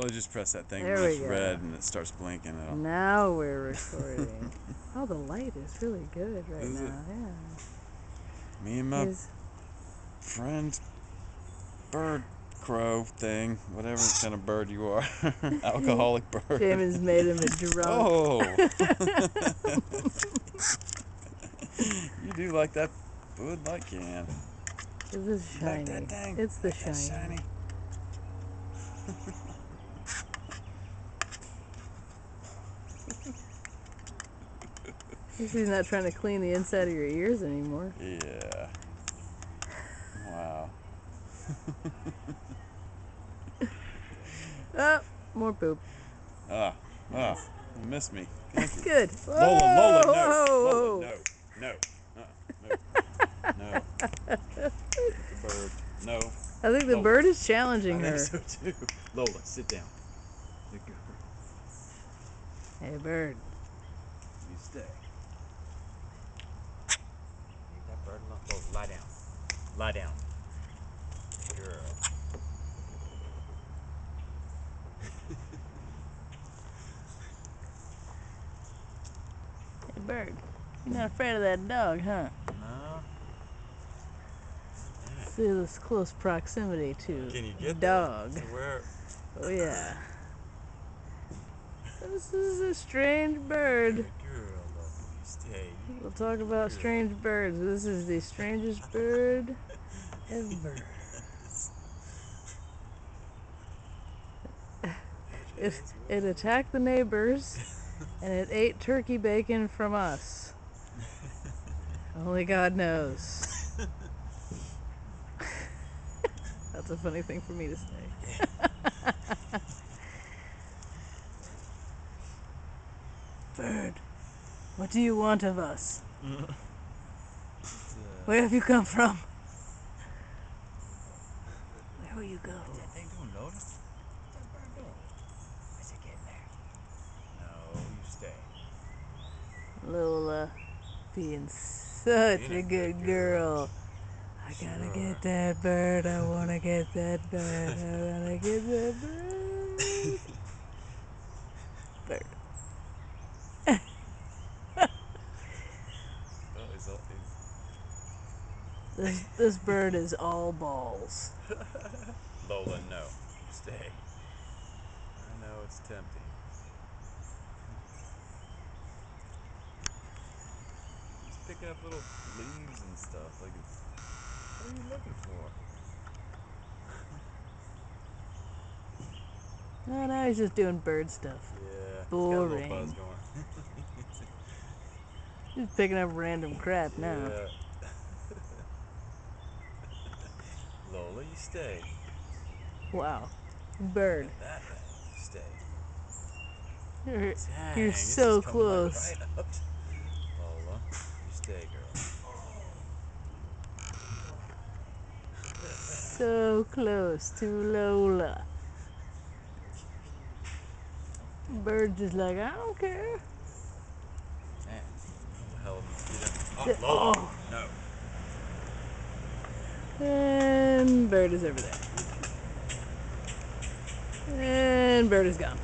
Well, just press that thing There when we it's go. red and it starts blinking. Now we're recording. Oh, the light is really good right Is now. it? Yeah. Me and my friend bird crow thing, whatever kind of bird you are, alcoholic bird. James made him a drunk. Oh! You do like that Bud Light can. This is shiny. Like that thing. It's the Like that shiny. He's not trying to clean the inside of your ears anymore. Yeah. Wow. Oh, more poop. You missed me. Thank you. Good. Lola, no. Whoa. Lola, no. No. The bird. No. I think the Lola. bird is challenging her. I think so too. Lola, sit down. Good girl. Hey, bird. You stay. Leave that bird alone. Lola, lie down. Lie down. Good girl. Hey, bird. You're not afraid of that dog, huh? No. See this close proximity to Can you get dog. there? To where? Oh yeah. This is a strange bird. Good girl, Lola. You stay. We'll talk about strange birds. This is the strangest bird ever. It attacked the neighbors and it ate turkey bacon from us. Only God knows. That's a funny thing for me to say. Bird, what do you want of us? Where have you come from? Where will you go? That thing doing, Lola? What's that bird doing? Where's it getting there? No, you stay. Lola being such a good girl. I gotta get that bird. I wanna get that bird. I wanna get that bird. Bird. This bird is all balls. Lola, no. Stay. I know it's tempting. He's picking up little leaves and stuff. Like it's. What are you looking for? No, now he's just doing bird stuff. Yeah. Boring. He's got a little buzz going. He's picking up random crap now. Yeah. Lola, you stay. Wow. Bird. That way. Stay. You're Dang, so close. Like right up. Lola, you stay, girl. So close to Lola. Bird's just like, I don't care. Man, what the hell needs to be done? Oh, Lola, no. And bird is over there. And bird is gone.